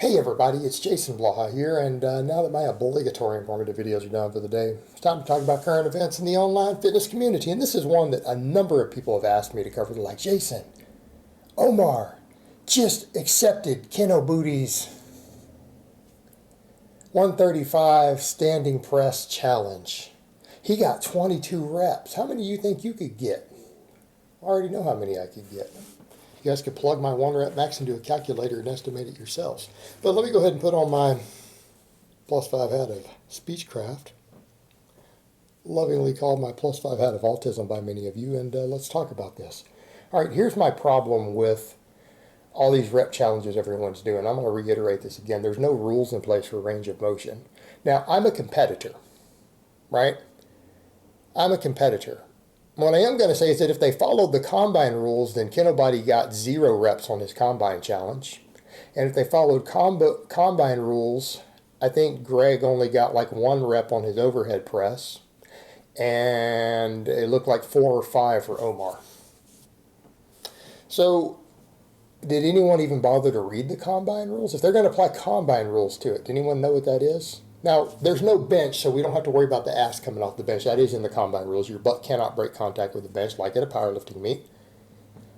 Hey everybody, it's Jason Blaha here, and now that my obligatory informative videos are done for the day, it's time to talk about current events in the online fitness community. And this is one that a number of people have asked me to cover. They're like, Jason, Omar just accepted Kinobody's 135 standing press challenge. He got 22 reps. How many do you think you could get? I already know how many I could get. You guys could plug my 1 rep max into a calculator and estimate it yourselves. But let me go ahead and put on my +5 hat of speechcraft, lovingly called my +5 hat of autism by many of you, and let's talk about this. All right, here's my problem with all these rep challenges everyone's doing. I'm going to reiterate this again. There's no rules in place for range of motion. Now, I'm a competitor, right? I'm a competitor. What I am going to say is that if they followed the combine rules, then Kinobody got 0 reps on his combine challenge. And if they followed combine rules, I think Greg only got like 1 rep on his overhead press. And it looked like 4 or 5 for Omar. So, did anyone even bother to read the combine rules? If they're going to apply combine rules to it, does anyone know what that is? Now, there's no bench, so we don't have to worry about the ass coming off the bench. That is in the combine rules. Your butt cannot break contact with the bench like at a powerlifting meet.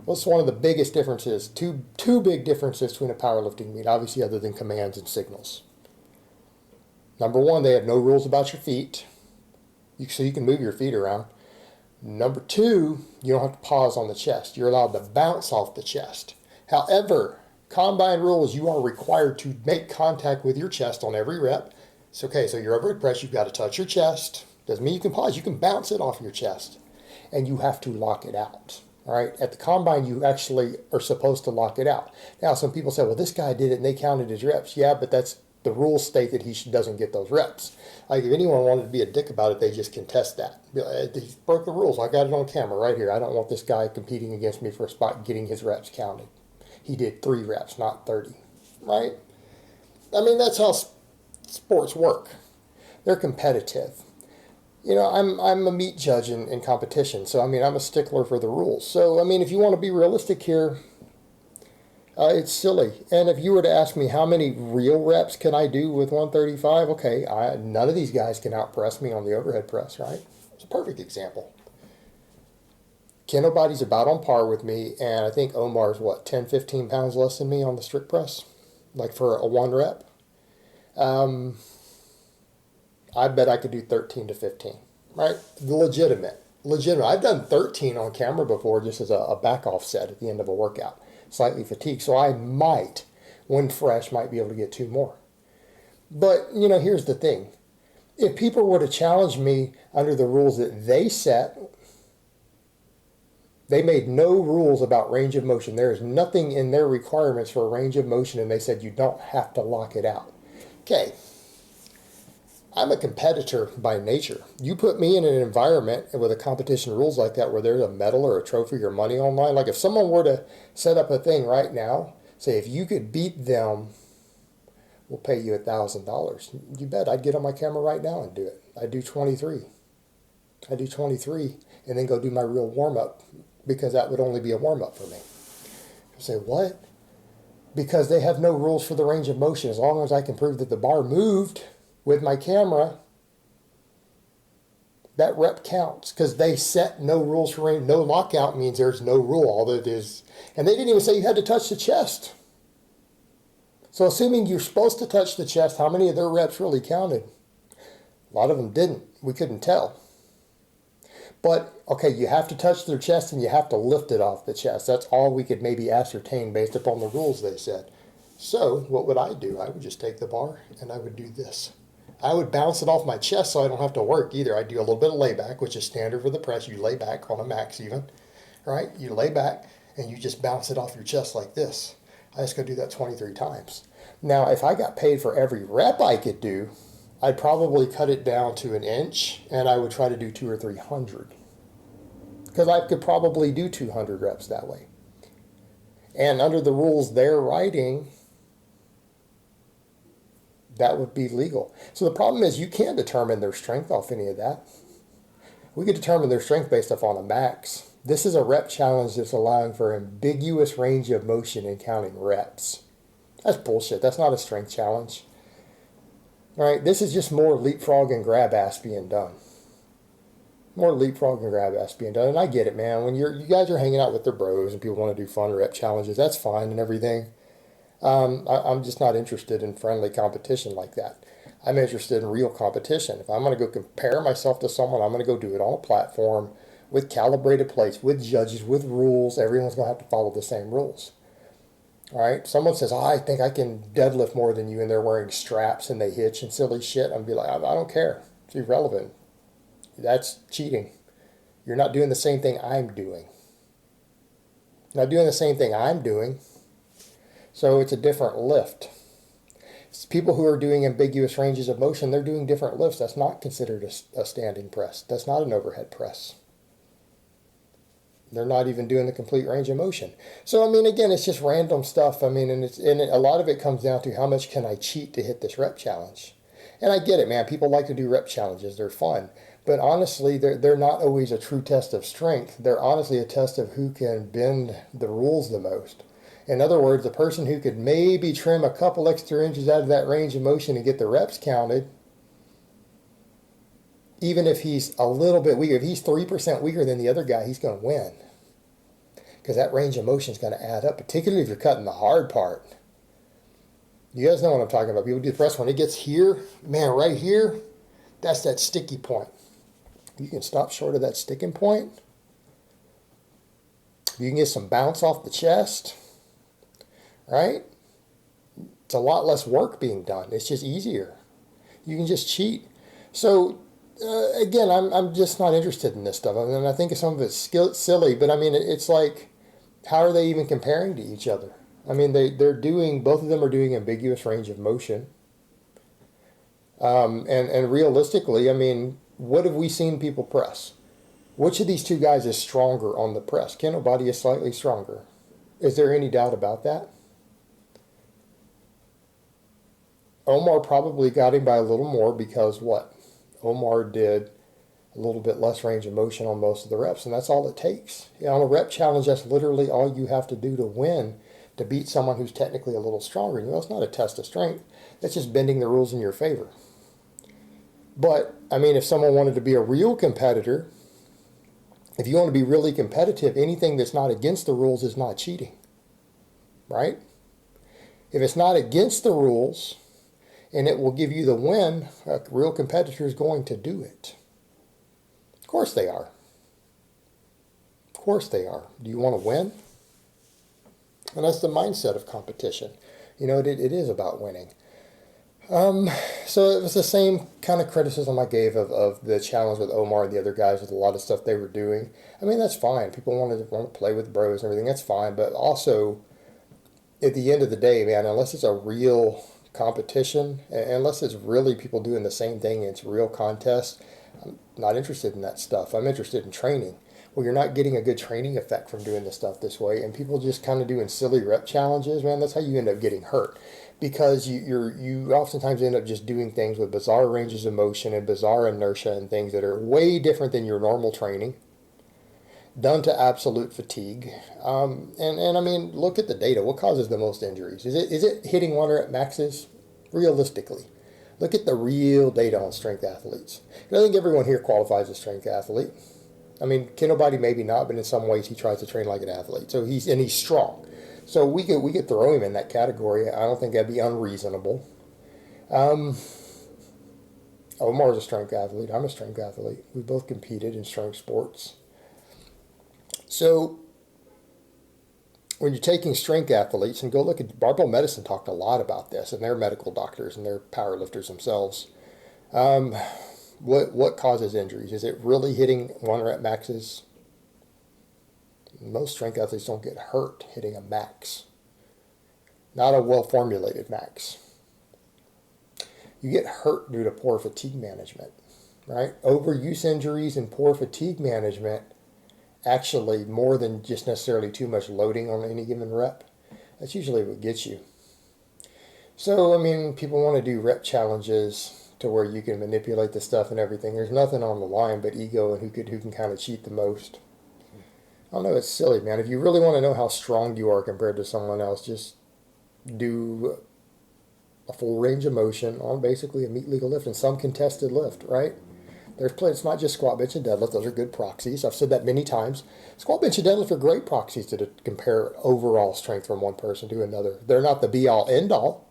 Well, it's one of the biggest differences, two big differences between a powerlifting meet, obviously other than commands and signals. Number 1, they have no rules about your feet, so you can move your feet around. Number 2, you don't have to pause on the chest. You're allowed to bounce off the chest. However, combine rules, you are required to make contact with your chest on every rep. It's okay, so your overhead press, you've got to touch your chest. Doesn't mean you can pause, you can bounce it off your chest. And you have to lock it out. All right, at the combine, you actually are supposed to lock it out. Now, some people say, well, this guy did it and they counted his reps. Yeah, but that's the rules state that he doesn't get those reps. Like, if anyone wanted to be a dick about it, they just contest that. He broke the rules. I got it on camera right here. I don't want this guy competing against me for a spot getting his reps counted. He did 3 reps, not 30, right? I mean, that's how sports work. They're competitive. You know, I'm a meat judge in competition, so I mean, I'm a stickler for the rules. So I mean, if you want to be realistic here, it's silly. And if you were to ask me how many real reps can I do with 135, okay, none of these guys can outpress me on the overhead press, right? It's a perfect example. Kinobody's about on par with me, and I think Omar's, what, 10, 15 pounds less than me on the strict press? Like for a 1 rep? I bet I could do 13 to 15, right? Legitimate. I've done 13 on camera before just as a back off set at the end of a workout. Slightly fatigued, so I might, when fresh, might be able to get 2 more. But, you know, here's the thing. If people were to challenge me under the rules that they set, they made no rules about range of motion. There is nothing in their requirements for a range of motion, and they said you don't have to lock it out. Okay, I'm a competitor by nature. You put me in an environment with a competition rules like that where there's a medal or a trophy or money online. Like if someone were to set up a thing right now, say if you could beat them, we'll pay you $1,000. You bet I'd get on my camera right now and do it. I'd do 23. I'd do 23 and then go do my real warm-up, because that would only be a warm-up for me. You say, what? Because they have no rules for the range of motion. As long as I can prove that the bar moved with my camera, that rep counts, because they set no rules for range. No lockout means there's no rule. All that is, and they didn't even say you had to touch the chest. So assuming you're supposed to touch the chest, how many of their reps really counted? A lot of them didn't. We couldn't tell. But, okay, you have to touch their chest and you have to lift it off the chest. That's all we could maybe ascertain based upon the rules they said. So, what would I do? I would just take the bar and I would do this. I would bounce it off my chest so I don't have to work either. I do a little bit of layback, which is standard for the press. You lay back on a max even, right? You lay back and you just bounce it off your chest like this. I just go do that 23 times. Now, if I got paid for every rep I could do, I'd probably cut it down to 1 inch, and I would try to do 200 or 300. Because I could probably do 200 reps that way. And under the rules they're writing, that would be legal. So the problem is you can't determine their strength off any of that. We could determine their strength based upon a max. This is a rep challenge that's allowing for ambiguous range of motion and counting reps. That's bullshit. That's not a strength challenge. All right, this is just more leapfrog and grab ass being done. More leapfrog and grab ass being done. And I get it, man. When you guys are hanging out with their bros and people want to do fun rep challenges, that's fine and everything. I'm just not interested in friendly competition like that. I'm interested in real competition. If I'm going to go compare myself to someone, I'm going to go do it on a platform with calibrated plates, with judges, with rules. Everyone's going to have to follow the same rules. All right. Someone says, oh, I think I can deadlift more than you, and they're wearing straps and they hitch and silly shit. I'm be like, I don't care. It's irrelevant. That's cheating. You're not doing the same thing I'm doing. Not doing the same thing I'm doing. So it's a different lift. It's people who are doing ambiguous ranges of motion, they're doing different lifts. That's not considered a standing press. That's not an overhead press. They're not even doing the complete range of motion. So, I mean, again, it's just random stuff. I mean, and a lot of it comes down to how much can I cheat to hit this rep challenge. And I get it, man. People like to do rep challenges. They're fun. But honestly, they're not always a true test of strength. They're honestly a test of who can bend the rules the most. In other words, the person who could maybe trim a couple extra inches out of that range of motion and get the reps counted, even if he's a little bit weaker, if he's 3% weaker than the other guy, he's going to win. Because that range of motion is going to add up, particularly if you're cutting the hard part. You guys know what I'm talking about. People do the press when it gets here, man, right here, that's that sticky point. You can stop short of that sticking point. You can get some bounce off the chest, right? It's a lot less work being done. It's just easier. You can just cheat. So, again, I'm just not interested in this stuff. I mean, I think some of it's silly, but I mean, it's like, how are they even comparing to each other? I mean, both of them are doing ambiguous range of motion. And realistically, I mean, what have we seen people press? Which of these two guys is stronger on the press? Kinobody is slightly stronger. Is there any doubt about that? Omar probably got him by a little more because what? Omar did a little bit less range of motion on most of the reps, and that's all it takes. You know, on a rep challenge, that's literally all you have to do to win, to beat someone who's technically a little stronger. You know, it's not a test of strength. That's just bending the rules in your favor. But, I mean, if someone wanted to be a real competitor, if you want to be really competitive, anything that's not against the rules is not cheating, right? If it's not against the rules and it will give you the win, a real competitor is going to do it. Of course they are. Of course they are. Do you want to win? And that's the mindset of competition. You know, it is about winning. So it was the same kind of criticism I gave of the challenge with Omar and the other guys with a lot of stuff they were doing. I mean, that's fine. People want to play with bros and everything. That's fine. But also, at the end of the day, man, unless it's a real competition, unless it's really people doing the same thing and it's a real contest, I'm not interested in that stuff. I'm interested in training. Well, you're not getting a good training effect from doing this stuff this way, and people just kind of doing silly rep challenges, man, that's how you end up getting hurt. Because you oftentimes end up just doing things with bizarre ranges of motion and bizarre inertia and things that are way different than your normal training, done to absolute fatigue. And I mean, look at the data. What causes the most injuries? Is it hitting one rep maxes? Realistically. Look at the real data on strength athletes. I think everyone here qualifies as a strength athlete. I mean, Kinobody maybe not, but in some ways he tries to train like an athlete. So he's strong. So we could throw him in that category. I don't think that'd be unreasonable. Omar's a strength athlete. I'm a strength athlete. We both competed in strength sports. So when you're taking strength athletes, and go look at Barbell Medicine talked a lot about this, and they're medical doctors and they're power lifters themselves. What causes injuries? Is it really hitting one rep maxes? Most strength athletes don't get hurt hitting a max. Not a well-formulated max. You get hurt due to poor fatigue management, right? Overuse injuries and poor fatigue management, actually more than just necessarily too much loading on any given rep. That's usually what gets you. So, I mean, people want to do rep challenges to where you can manipulate the stuff and everything. There's nothing on the line but ego and who can kind of cheat the most. I don't know, it's silly, man. If you really want to know how strong you are compared to someone else, just do a full range of motion on basically a meet legal lift and some contested lift, right? There's plenty. It's not just squat, bench, and deadlift. Those are good proxies. I've said that many times. Squat, bench, and deadlift are great proxies to compare overall strength from one person to another. They're not the be-all, end-all,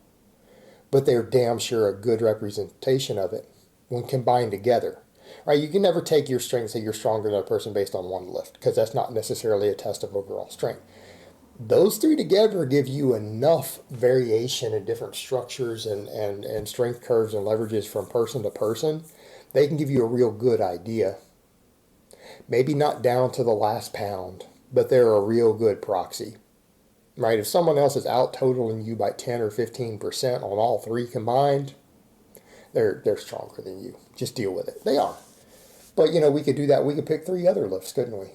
but they're damn sure a good representation of it when combined together. Right? You can never take your strength and say you're stronger than a person based on one lift, because that's not necessarily a test of overall strength. Those three together give you enough variation in different structures and strength curves and leverages from person to person. They can give you a real good idea. Maybe not down to the last pound, but they're a real good proxy. Right? If someone else is out totaling you by 10 or 15% on all three combined, they're stronger than you. Just deal with it. They are. But, you know, we could do that. We could pick 3 other lifts, couldn't we?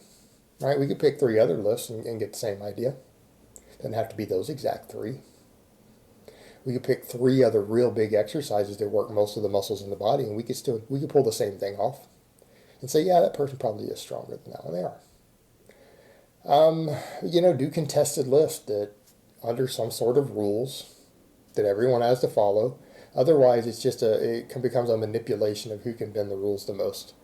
Right? We could pick 3 other lifts and get the same idea. Doesn't have to be those exact 3. We could pick 3 other real big exercises that work most of the muscles in the body, and we could pull the same thing off and say, yeah, that person probably is stronger than that one. They are. You know, do contested lifts that under some sort of rules that everyone has to follow. Otherwise, it becomes a manipulation of who can bend the rules the most.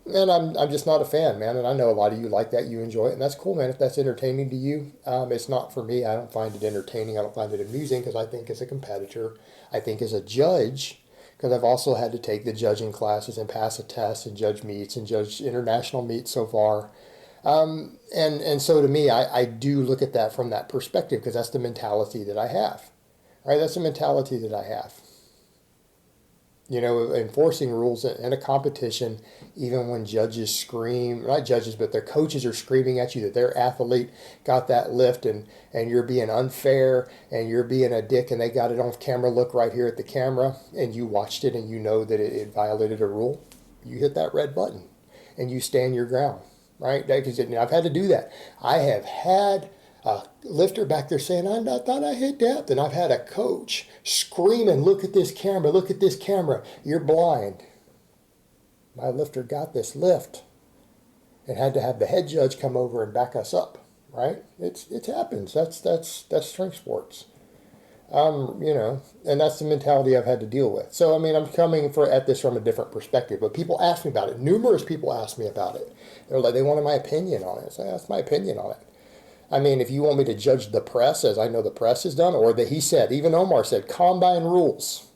And I'm just not a fan, man. And I know a lot of you like that. You enjoy it. And that's cool, man. If that's entertaining to you, it's not for me. I don't find it entertaining. I don't find it amusing because I think as a competitor, I think as a judge, because I've also had to take the judging classes and pass a test and judge meets and judge international meets so far. And so to me, I do look at that from that perspective because that's the mentality that I have. Right? That's the mentality that I have. You know, enforcing rules in a competition, even when judges scream, not judges, but their coaches are screaming at you that their athlete got that lift and you're being unfair and you're being a dick and they got it on camera, look right here at the camera, and you watched it and you know that it violated a rule, you hit that red button and you stand your ground, right? Because I've had to do that. I have had a lifter back there saying, I thought I hit depth. And I've had a coach screaming, look at this camera, you're blind. My lifter got this lift and had to have the head judge come over and back us up, right? It happens. That's strength sports. You know, and that's the mentality I've had to deal with. So, I mean, I'm coming at this from a different perspective, but people ask me about it. Numerous people ask me about it. They wanted my opinion on it. So that's my opinion on it. I mean, if you want me to judge the press, as I know the press has done, or that he said, even Omar said, combine rules.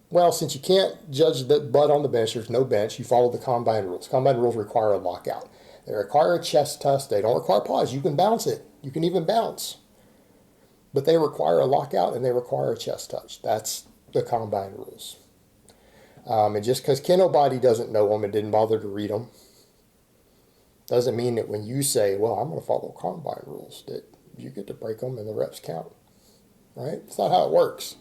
Well, since you can't judge the butt on the bench, there's no bench, you follow the combine rules. Combine rules require a lockout. They require a chest test. They don't require pause. You can bounce it. You can even bounce. But they require a lockout and they require a chest touch. That's the combine rules. And just because Kinobody doesn't know them and didn't bother to read them, doesn't mean that when you say, well, I'm going to follow combine rules, that you get to break them and the reps count, right? It's not how it works.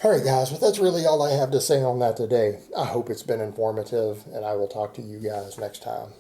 All right, guys, well, that's really all I have to say on that today. I hope it's been informative, and I will talk to you guys next time.